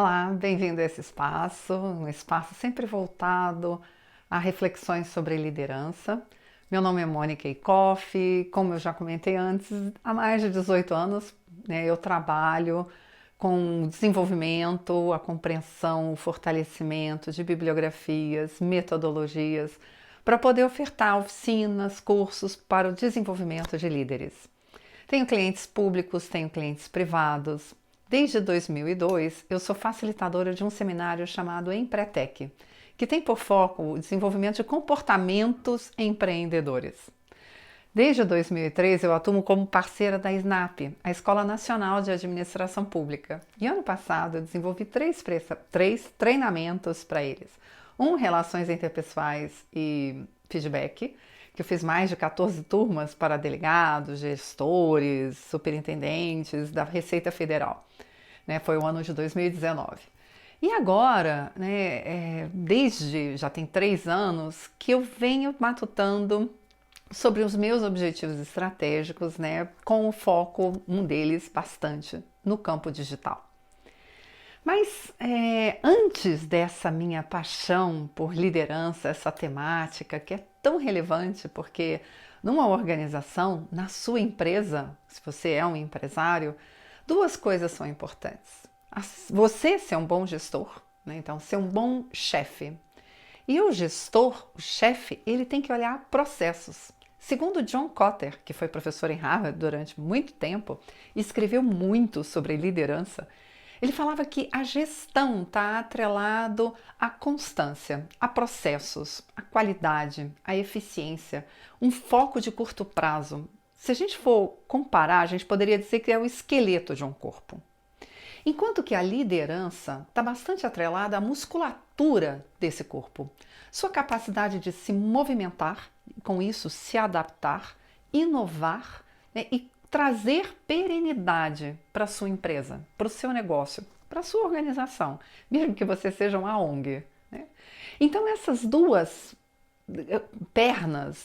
Olá, bem-vindo a esse espaço, um espaço sempre voltado a reflexões sobre liderança. Meu nome é Mônica Eikoff, como eu já comentei antes, há mais de 18 anos, eu trabalho com o desenvolvimento, a compreensão, o fortalecimento de bibliografias, metodologias, para poder ofertar oficinas, cursos para o desenvolvimento de líderes. Tenho clientes públicos, tenho clientes privados. Desde 2002, eu sou facilitadora de um seminário chamado Empretec, que tem por foco o desenvolvimento de comportamentos empreendedores. Desde 2003, eu atuo como parceira da SNAP, a Escola Nacional de Administração Pública. E ano passado, eu desenvolvi três treinamentos para eles. Relações interpessoais e feedback, que eu fiz mais de 14 turmas para delegados, gestores, superintendentes da Receita Federal. Foi o ano de 2019. E agora, desde já tem 3 anos, que eu venho matutando sobre os meus objetivos estratégicos, com o foco, um deles, bastante, no campo digital. Mas antes dessa minha paixão por liderança, essa temática que é tão relevante, porque numa organização, na sua empresa, se você é um empresário, 2 coisas são importantes. Você ser um bom gestor, então ser um bom chefe. E o gestor, o chefe, ele tem que olhar processos. Segundo John Kotter, que foi professor em Harvard durante muito tempo e escreveu muito sobre liderança, ele falava que a gestão está atrelado à constância, a processos, à qualidade, à eficiência, um foco de curto prazo. Se a gente for comparar, a gente poderia dizer que é o esqueleto de um corpo. Enquanto que a liderança está bastante atrelada à musculatura desse corpo, sua capacidade de se movimentar, com isso se adaptar, inovar, e trazer perenidade para a sua empresa, para o seu negócio, para a sua organização, mesmo que você seja uma ONG. Então essas 2 pernas,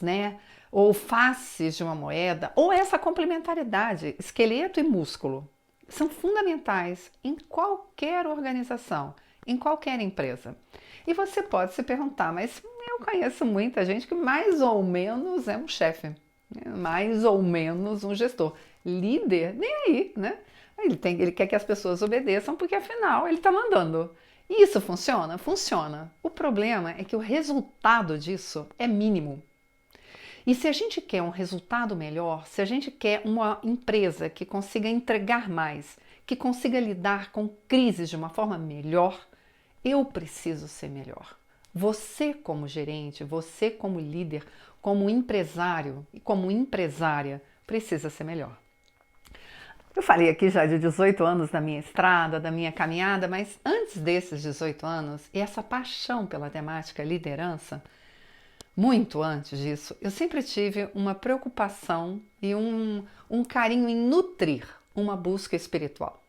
ou faces de uma moeda, ou essa complementaridade, esqueleto e músculo, são fundamentais em qualquer organização, em qualquer empresa. E você pode se perguntar, mas eu conheço muita gente que mais ou menos é um chefe, mais ou menos um gestor. Líder, nem aí, Ele quer que as pessoas obedeçam porque afinal ele está mandando. E isso funciona? Funciona. O problema é que o resultado disso é mínimo. E se a gente quer um resultado melhor, se a gente quer uma empresa que consiga entregar mais, que consiga lidar com crises de uma forma melhor, eu preciso ser melhor. Você como gerente, você como líder, como empresário e como empresária, precisa ser melhor. Eu falei aqui já de 18 anos da minha estrada, da minha caminhada, mas antes desses 18 anos, e essa paixão pela temática liderança, muito antes disso, eu sempre tive uma preocupação e um carinho em nutrir uma busca espiritual.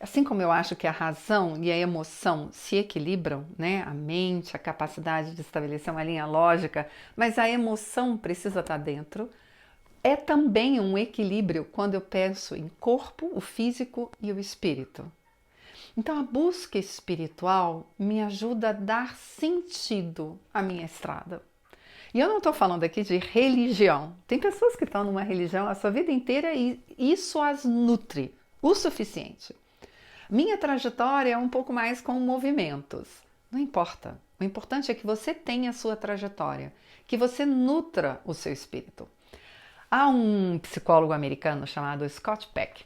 Assim como eu acho que a razão e a emoção se equilibram, a mente, a capacidade de estabelecer uma linha lógica, mas a emoção precisa estar dentro, é também um equilíbrio quando eu penso em corpo, o físico e o espírito. Então a busca espiritual me ajuda a dar sentido à minha estrada. E eu não estou falando aqui de religião. Tem pessoas que estão numa religião a sua vida inteira e isso as nutre o suficiente. Minha trajetória é um pouco mais com movimentos. Não importa. O importante é que você tenha a sua trajetória, que você nutra o seu espírito. Há um psicólogo americano chamado Scott Peck.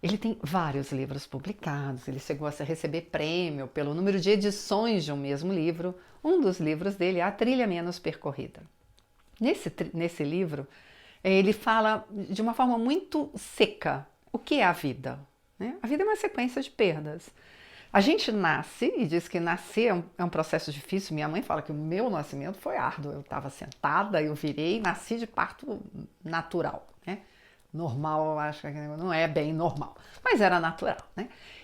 Ele tem vários livros publicados, ele chegou a receber prêmio pelo número de edições de um mesmo livro. Um dos livros dele é A Trilha Menos Percorrida. Nesse livro, ele fala de uma forma muito seca o que é a vida. A vida é uma sequência de perdas. A gente nasce, e diz que nascer é um processo difícil. Minha mãe fala que o meu nascimento foi árduo. Eu estava sentada, eu virei e nasci de parto natural. Normal, eu acho que não é bem normal, mas era natural.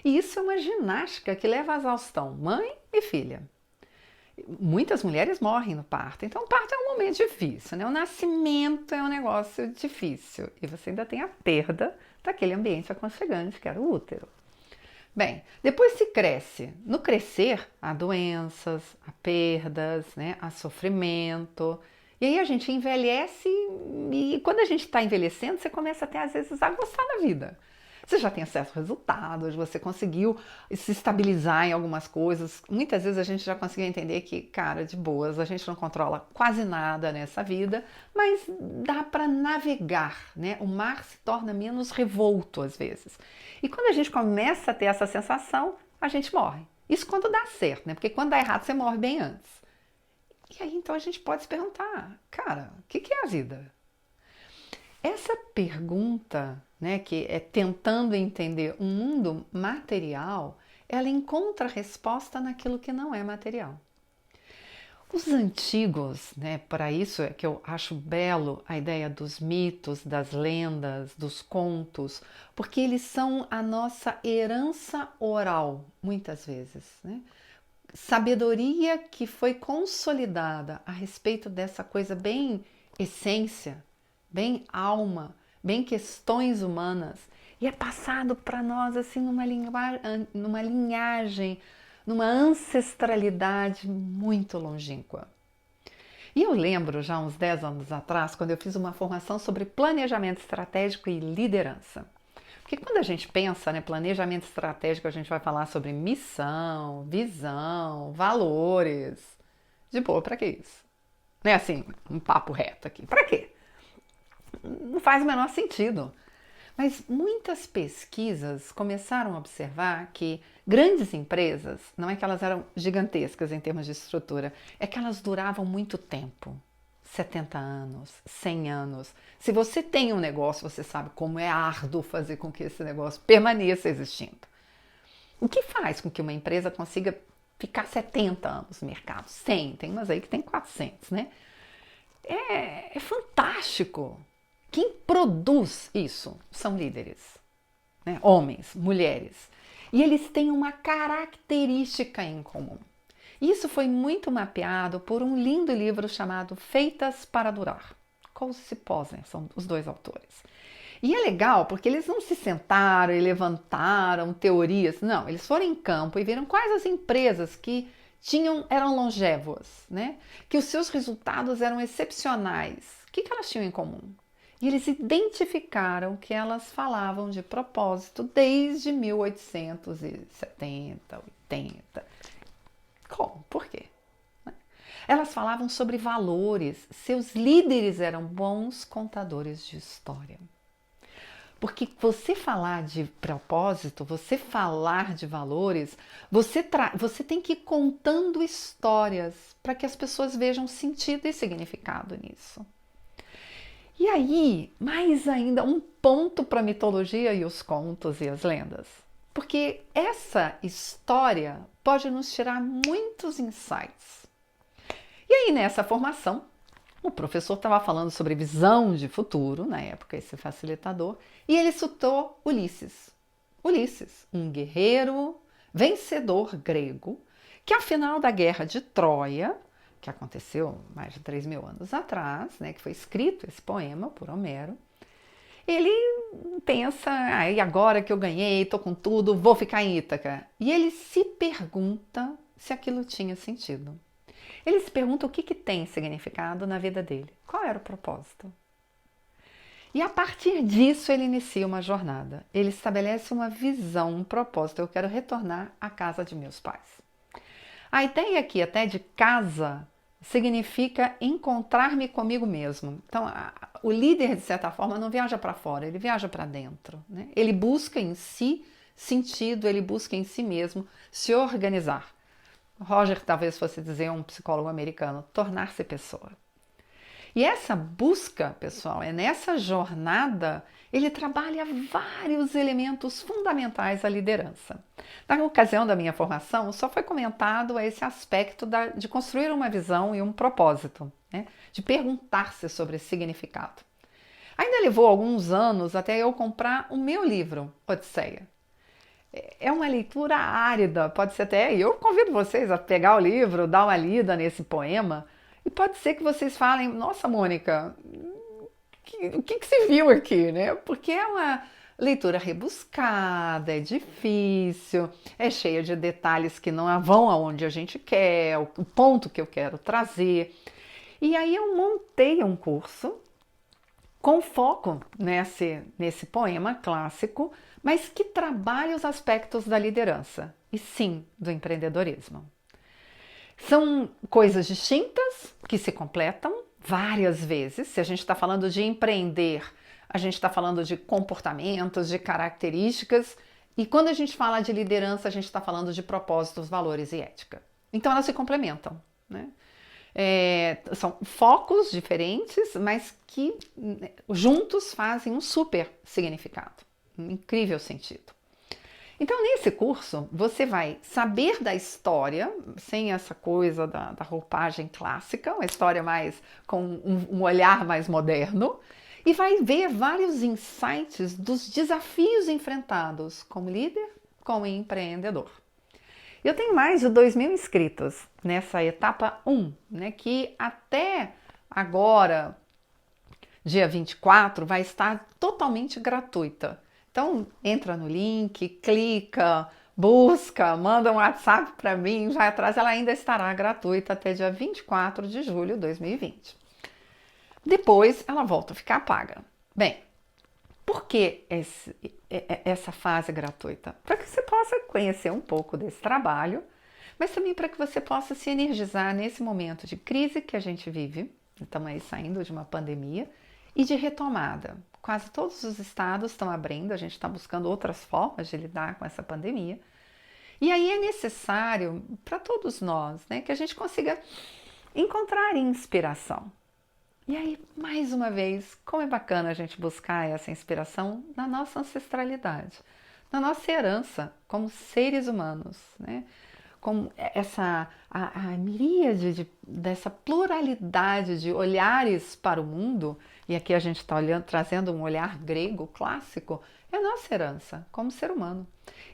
E isso é uma ginástica que leva à exaustão, mãe e filha. Muitas mulheres morrem no parto, então o parto é um momento difícil, o nascimento é um negócio difícil e você ainda tem a perda daquele ambiente aconchegante que era o útero. Bem, depois se cresce. No crescer, há doenças, há perdas, né? Há sofrimento. E aí a gente envelhece e quando a gente está envelhecendo, você começa até às vezes a gostar da vida. Você já tem acesso a resultados, você conseguiu se estabilizar em algumas coisas. Muitas vezes a gente já conseguiu entender que, cara, de boas, a gente não controla quase nada nessa vida, mas dá para navegar, né? O mar se torna menos revolto às vezes. E quando a gente começa a ter essa sensação, a gente morre. Isso quando dá certo, né? Porque quando dá errado, você morre bem antes. E aí então a gente pode se perguntar, cara, o que é a vida? Essa pergunta, né, que é tentando entender o mundo material, ela encontra resposta naquilo que não é material. Os antigos, né, para isso é que eu acho belo a ideia dos mitos, das lendas, dos contos, porque eles são a nossa herança oral, muitas vezes, né? Sabedoria que foi consolidada a respeito dessa coisa bem essência, bem alma, bem questões humanas, e é passado para nós assim numa linhagem, numa ancestralidade muito longínqua. E eu lembro já uns 10 anos atrás, quando eu fiz uma formação sobre planejamento estratégico e liderança. Porque quando a gente pensa, né, planejamento estratégico, a gente vai falar sobre missão, visão, valores. De boa, para que isso? Não é assim, um papo reto aqui. Para quê? Não faz o menor sentido. Mas muitas pesquisas começaram a observar que grandes empresas, não é que elas eram gigantescas em termos de estrutura, é que elas duravam muito tempo. 70 anos, 100 anos. Se você tem um negócio, você sabe como é árduo fazer com que esse negócio permaneça existindo. O que faz com que uma empresa consiga ficar 70 anos no mercado? 100, tem umas aí que tem 400, né? É fantástico. Quem produz isso são líderes, né? Homens, mulheres. E eles têm uma característica em comum. Isso foi muito mapeado por um lindo livro chamado Feitas para Durar. Coase e Posner são os dois autores. E é legal porque eles não se sentaram e levantaram teorias, não, eles foram em campo e viram quais as empresas que eram longevas, né? Que os seus resultados eram excepcionais. O que elas tinham em comum? E eles identificaram que elas falavam de propósito desde 1870, 80. Como? Por quê? Elas falavam sobre valores. Seus líderes eram bons contadores de história. Porque você falar de propósito, você falar de valores, você tem que ir contando histórias para que as pessoas vejam sentido e significado nisso. E aí, mais ainda, um ponto para a mitologia e os contos e as lendas. Porque essa história pode nos tirar muitos insights. E aí, nessa formação, o professor estava falando sobre visão de futuro, na época, esse facilitador, e ele citou Ulisses. Ulisses, um guerreiro, vencedor grego, que ao final da guerra de Troia, que aconteceu mais de 3.000 anos atrás, né, que foi escrito esse poema por Homero, ele pensa, e agora que eu ganhei, tô com tudo, vou ficar em Ítaca. E ele se pergunta se aquilo tinha sentido. Ele se pergunta o que tem significado na vida dele. Qual era o propósito? E a partir disso ele inicia uma jornada. Ele estabelece uma visão, um propósito. Eu quero retornar à casa de meus pais. A ideia aqui até de casa significa encontrar-me comigo mesmo. Então, o líder, de certa forma, não viaja para fora, ele viaja para dentro, né? Ele busca em si sentido, ele busca em si mesmo se organizar. Roger talvez fosse dizer, um psicólogo americano, tornar-se pessoa. E essa busca, pessoal, nessa jornada, ele trabalha vários elementos fundamentais da liderança. Na ocasião da minha formação, só foi comentado esse aspecto de construir uma visão e um propósito, né? De perguntar-se sobre significado. Ainda levou alguns anos até eu comprar o meu livro, Odisseia. É uma leitura árida, pode ser até... Eu convido vocês a pegar o livro, dar uma lida nesse poema, e pode ser que vocês falem, nossa, Mônica, o que se viu aqui, né? Porque leitura rebuscada, é difícil, é cheia de detalhes que não vão aonde a gente quer, o ponto que eu quero trazer. E aí eu montei um curso com foco nesse poema clássico, mas que trabalha os aspectos da liderança e sim do empreendedorismo. São coisas distintas que se completam várias vezes. Se a gente está falando de empreender, a gente está falando de comportamentos, de características, e quando a gente fala de liderança, a gente está falando de propósitos, valores e ética. Então elas se complementam, né? São focos diferentes, mas que juntos fazem um super significado, um incrível sentido. Então, nesse curso, você vai saber da história, sem essa coisa da roupagem clássica, uma história mais com um olhar mais moderno, e vai ver vários insights dos desafios enfrentados como líder, como empreendedor. Eu tenho mais de 2.000 inscritos nessa etapa 1, né, que até agora, dia 24, vai estar totalmente gratuita. Então, entra no link, clica, busca, manda um WhatsApp para mim, vai atrás, ela ainda estará gratuita até dia 24 de julho de 2020. Depois, ela volta a ficar paga. Bem, por que essa fase gratuita? Para que você possa conhecer um pouco desse trabalho, mas também para que você possa se energizar nesse momento de crise que a gente vive, estamos aí saindo de uma pandemia, e de retomada. Quase todos os estados estão abrindo, a gente está buscando outras formas de lidar com essa pandemia. E aí é necessário para todos nós, né, que a gente consiga encontrar inspiração. E aí, mais uma vez, como é bacana a gente buscar essa inspiração na nossa ancestralidade, na nossa herança como seres humanos, né? Como a miríade dessa pluralidade de olhares para o mundo, e aqui a gente está trazendo um olhar grego clássico, é a nossa herança como ser humano.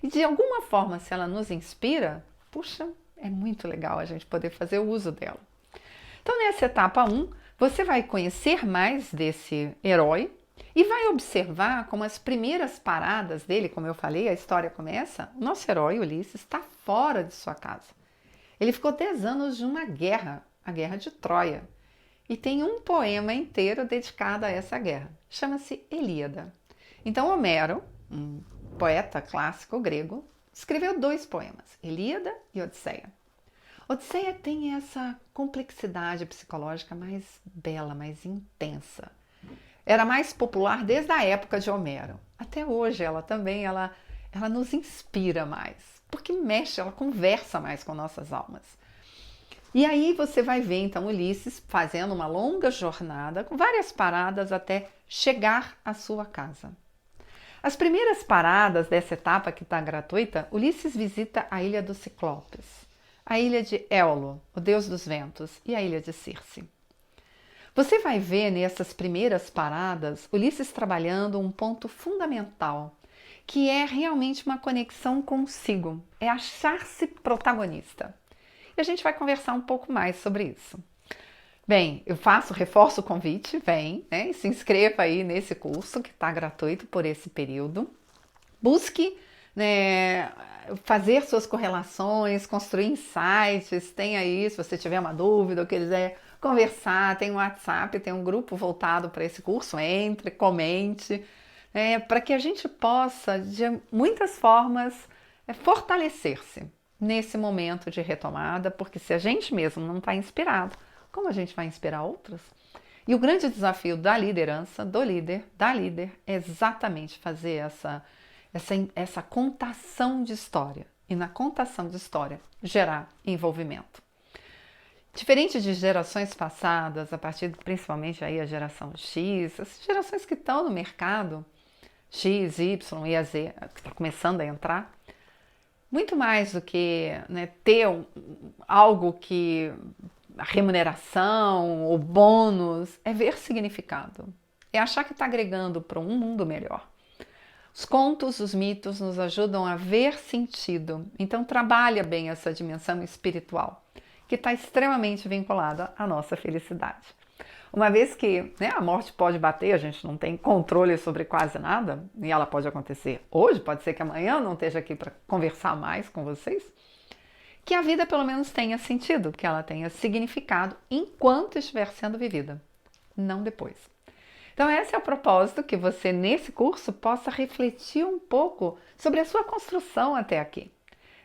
E de alguma forma, se ela nos inspira, puxa, é muito legal a gente poder fazer o uso dela. Então, nessa etapa 1, você vai conhecer mais desse herói e vai observar como as primeiras paradas dele, como eu falei, a história começa, o nosso herói, Ulisses, está fora de sua casa. Ele ficou 10 anos de uma guerra, a Guerra de Troia, e tem um poema inteiro dedicado a essa guerra. Chama-se Ilíada. Então, Homero, um poeta clássico grego, escreveu 2 poemas, Ilíada e Odisseia. Odisseia tem essa complexidade psicológica mais bela, mais intensa. Era mais popular desde a época de Homero. Até hoje ela nos inspira mais, porque mexe, ela conversa mais com nossas almas. E aí você vai ver então Ulisses fazendo uma longa jornada, com várias paradas até chegar à sua casa. As primeiras paradas dessa etapa que está gratuita, Ulisses visita a Ilha dos Ciclopes, a ilha de Éolo, o deus dos ventos, e a ilha de Circe. Você vai ver nessas primeiras paradas Ulisses trabalhando um ponto fundamental, que é realmente uma conexão consigo, é achar-se protagonista. E a gente vai conversar um pouco mais sobre isso. Bem, reforço o convite, vem, né, e se inscreva aí nesse curso que está gratuito por esse período. Busque, né, fazer suas correlações, construir insights, tem aí, se você tiver uma dúvida ou quiser conversar, tem um WhatsApp, tem um grupo voltado para esse curso, entre, comente, para que a gente possa, de muitas formas, fortalecer-se nesse momento de retomada, porque se a gente mesmo não está inspirado, como a gente vai inspirar outros? E o grande desafio da liderança, do líder, da líder, é exatamente fazer essa contação de história. E na contação de história, gerar envolvimento. Diferente de gerações passadas, a partir principalmente aí a geração X, as gerações que estão no mercado, X, Y e a Z, que está começando a entrar, muito mais do que, né, ter algo que a remuneração ou bônus, é ver significado, é achar que está agregando para um mundo melhor. Os contos, os mitos nos ajudam a ver sentido, então trabalha bem essa dimensão espiritual, que está extremamente vinculada à nossa felicidade. Uma vez que, né, a morte pode bater, a gente não tem controle sobre quase nada, e ela pode acontecer hoje, pode ser que amanhã eu não esteja aqui para conversar mais com vocês, que a vida pelo menos tenha sentido, que ela tenha significado enquanto estiver sendo vivida, não depois. Então esse é o propósito, que você nesse curso possa refletir um pouco sobre a sua construção até aqui.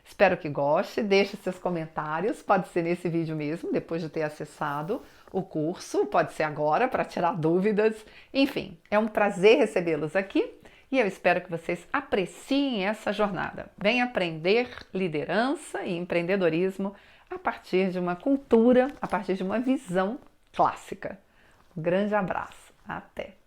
Espero que goste, deixe seus comentários, pode ser nesse vídeo mesmo, depois de ter acessado o curso, pode ser agora para tirar dúvidas, enfim, é um prazer recebê-los aqui e eu espero que vocês apreciem essa jornada. Venha aprender liderança e empreendedorismo a partir de uma cultura, a partir de uma visão clássica. Um grande abraço, até!